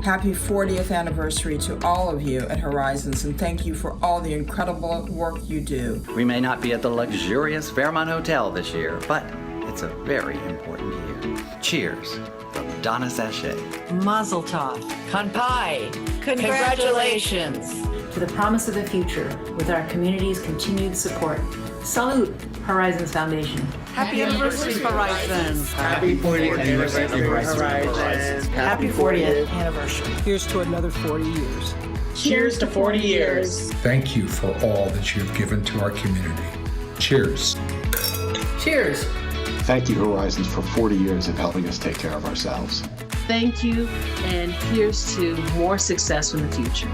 Happy 40th anniversary to all of you at Horizons, and thank you for all the incredible work you do. We may not be at the luxurious Fairmont Hotel this year, but it's a very important year. Cheers from Donna Sachet. Mazel tov. Kanpai. Congratulations. To the promise of the future with our community's continued support. Salute, Horizons Foundation. Happy anniversary, Horizons. Happy 40th anniversary, Horizons. Happy 40th anniversary. Here's to another 40 years. Cheers to 40 years. Thank you for all that you've given to our community. Cheers. Cheers. Thank you, Horizons, for 40 years of helping us take care of ourselves. Thank you, and here's to more success in the future.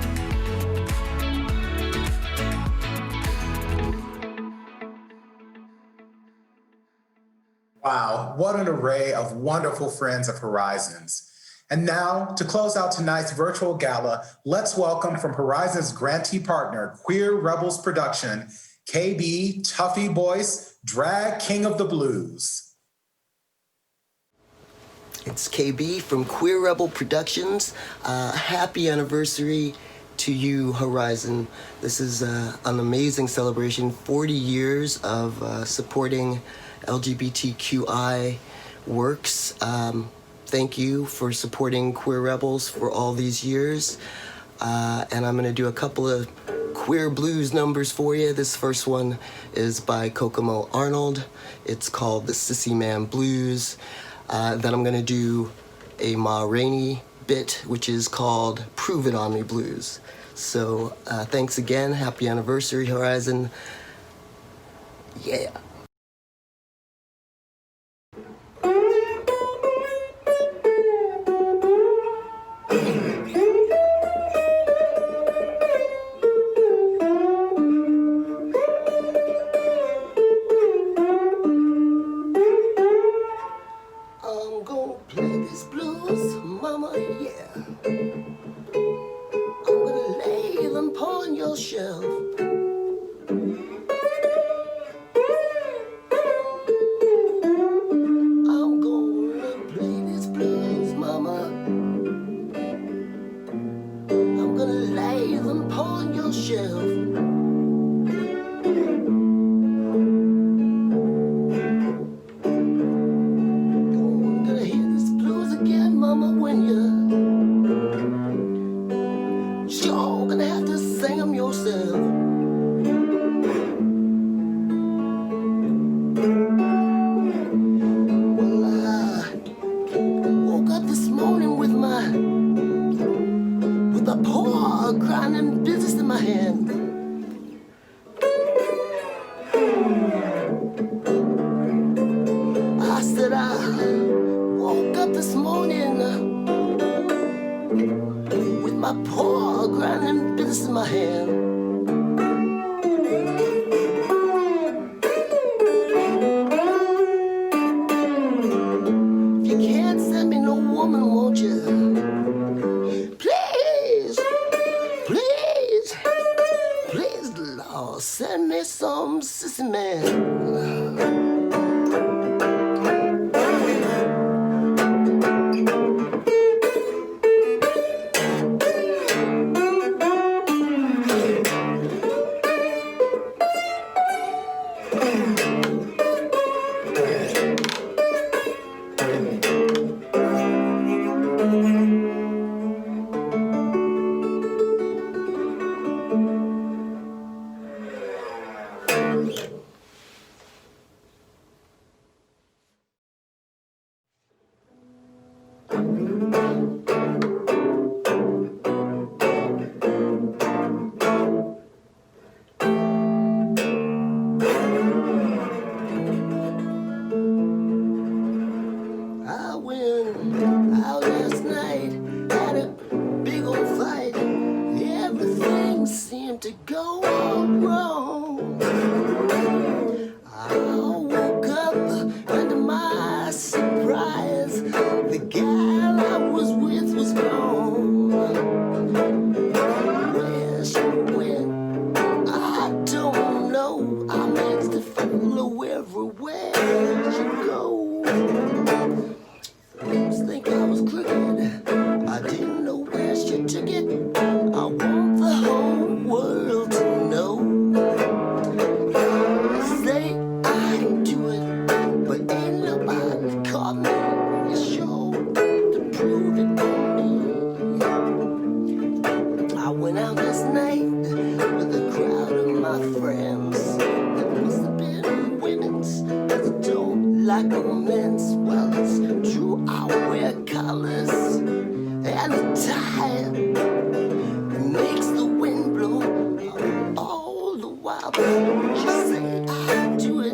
Wow, what an array of wonderful friends of Horizons. And now, to close out tonight's virtual gala, let's welcome from Horizons grantee partner, Queer Rebels Production, KB Tuffy Boyce, Drag King of the Blues. It's KB from Queer Rebel Productions. Happy anniversary to you, Horizon. This is an amazing celebration, 40 years of supporting LGBTQI works. Thank you for supporting Queer Rebels for all these years. And I'm gonna do a couple of queer blues numbers for you. This first one is by Kokomo Arnold. It's called the Sissy Man Blues. Then I'm gonna do a Ma Rainey bit, which is called Prove It On Me Blues. So thanks again. Happy anniversary, Horizon. Yeah. I'm gonna play this blues, mama, yeah. I'm gonna lay them upon your shelf. I'm gonna play this blues, mama. I'm gonna lay them upon your shelf. I'm gonna hear this blues again, mama, when you're sure gonna have to sing them yourself. Well, I woke up this morning with a poor grinding business in my hand. I said I woke up this morning with my poor grinding business in my hand. If you can't send me no woman, won't you? Please, please, please, Lord, send me some sissy man. I went out last night, had a big old fight. Everything seemed to go all wrong. I woke up and to my surprise, the gal I was with was gone. Where she went, I don't know. I managed to follow everywhere she goes. Think I was crooked, I didn't know where she took it. I want the whole world to know. Say I can do it, but ain't nobody caught me. You sure to prove it on me. I went out last night with a crowd of my friends. It must have been women's, 'cause I don't like no men's. Well, it's true, I wear collars and a tie. It makes the wind blow all the while. You say I do it,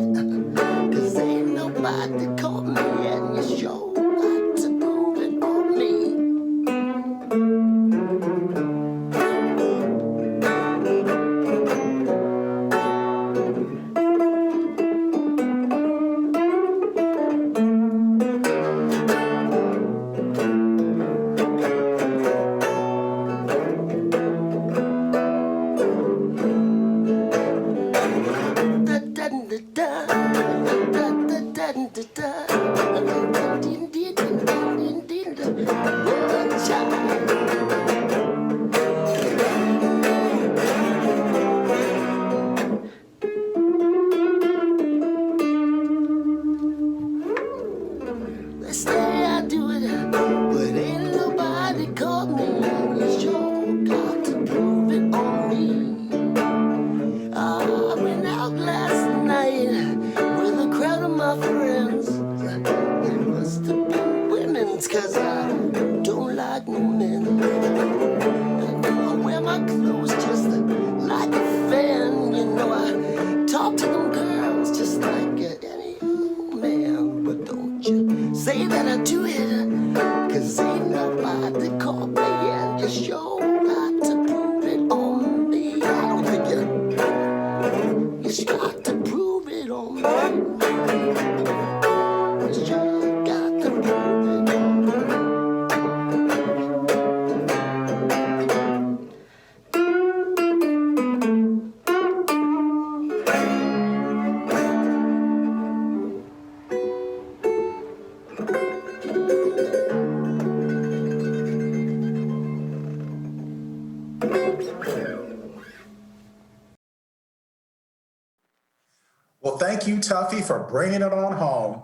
'cause ain't nobody caught me. And you sure got to prove it on me. They say I do it, but ain't nobody caught me. You sure got to prove it on me. I went out last night with a crowd of my friends. They must have been women's, 'cause I don't like no men. I wear my clothes say that I do it, 'cause ain't nobody copying. Just you got to prove it on me. I don't think you just got to prove it on me. Just you got to prove it on me. Well, thank you, Tuffy, for bringing it on home.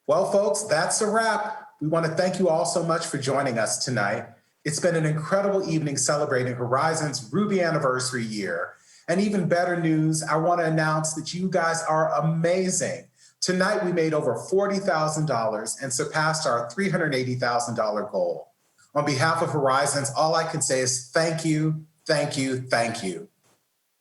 Well, folks, that's a wrap. We want to thank you all so much for joining us tonight. It's been an incredible evening celebrating Horizon's Ruby anniversary year. And even better news, I want to announce that you guys are amazing. Tonight, we made over $40,000 and surpassed our $380,000 goal. On behalf of Horizons, all I can say is thank you, thank you, thank you.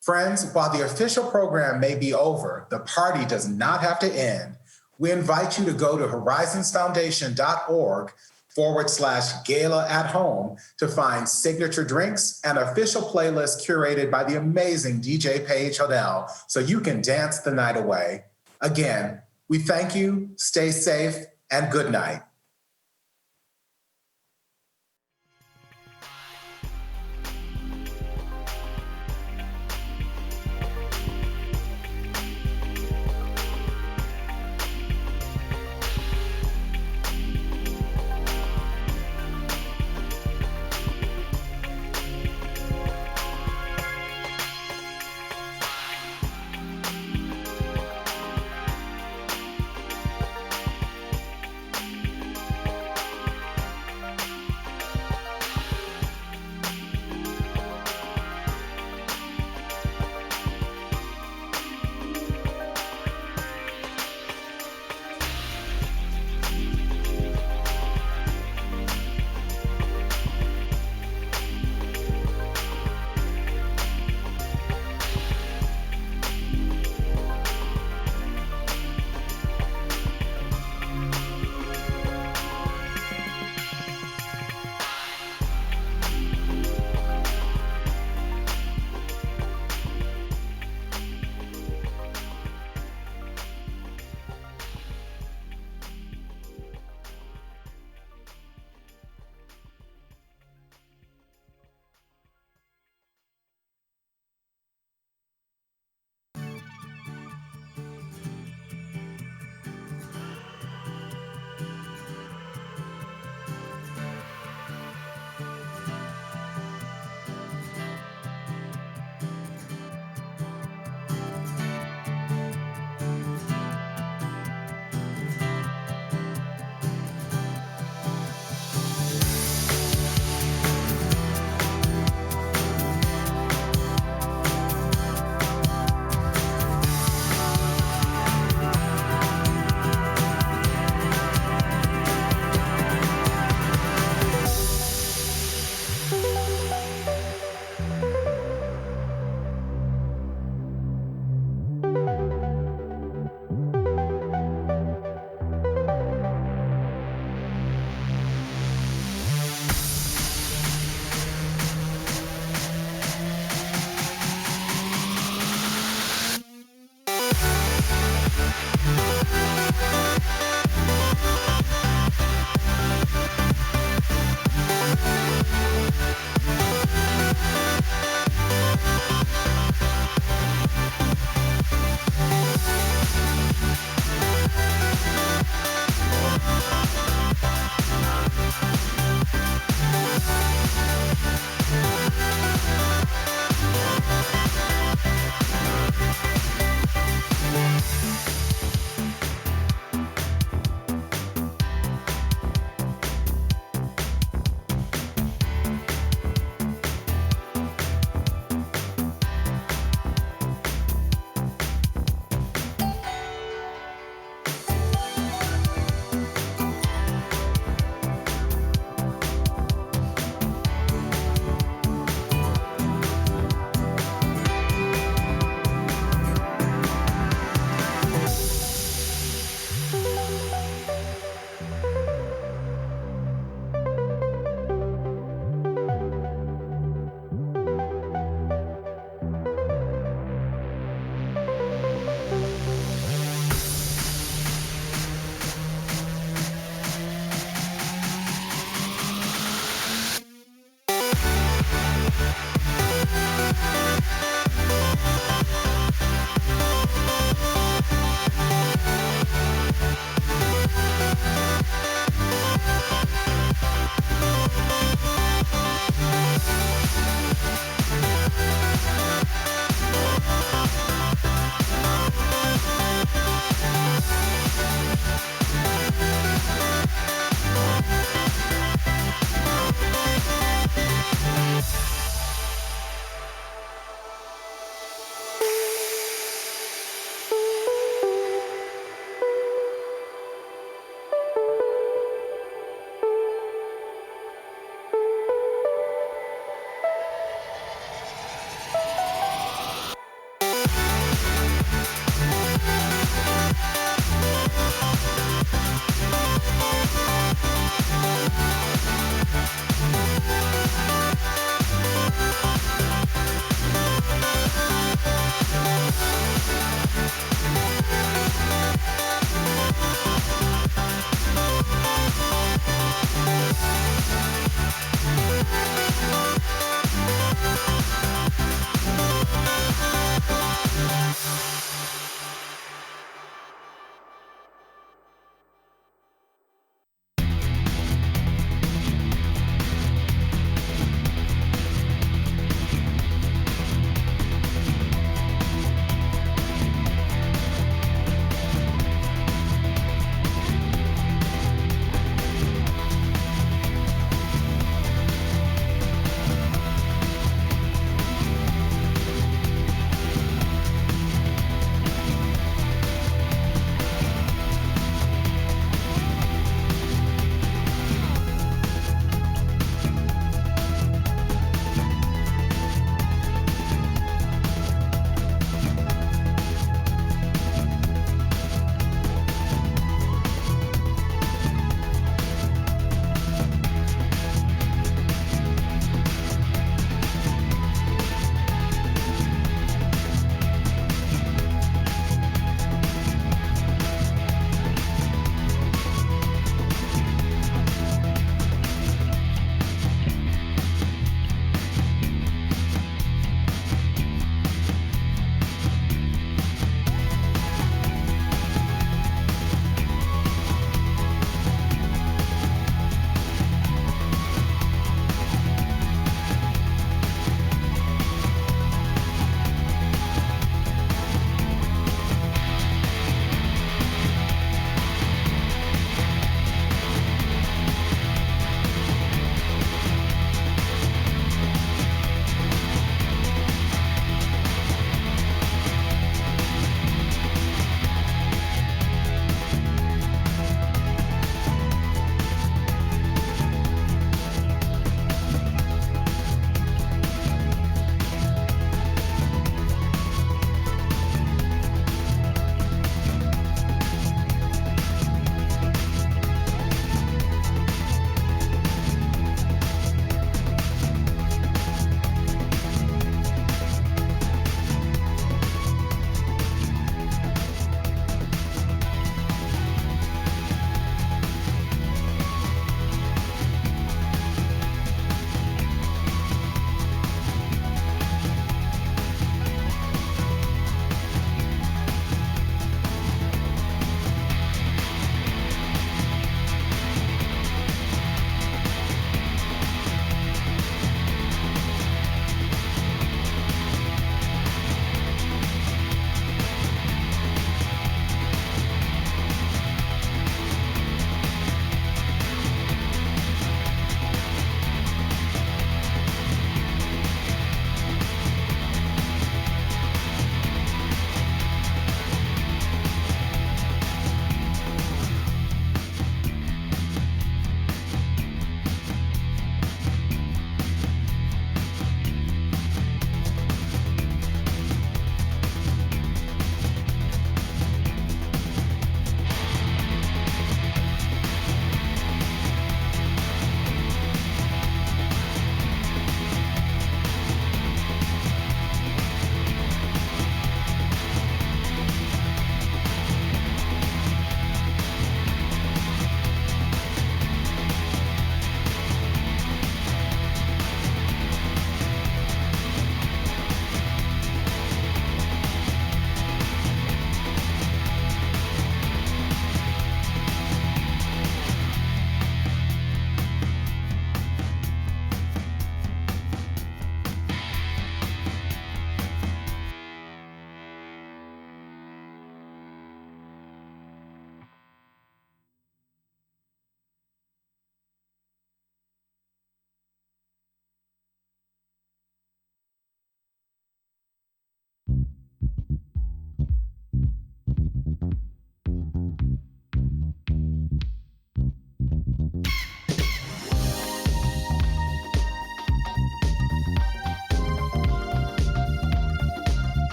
Friends, while the official program may be over, the party does not have to end. We invite you to go to horizonsfoundation.org/gala at home to find signature drinks and official playlists curated by the amazing DJ Paige Hodell so you can dance the night away. Again, we thank you, stay safe, and good night.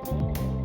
you.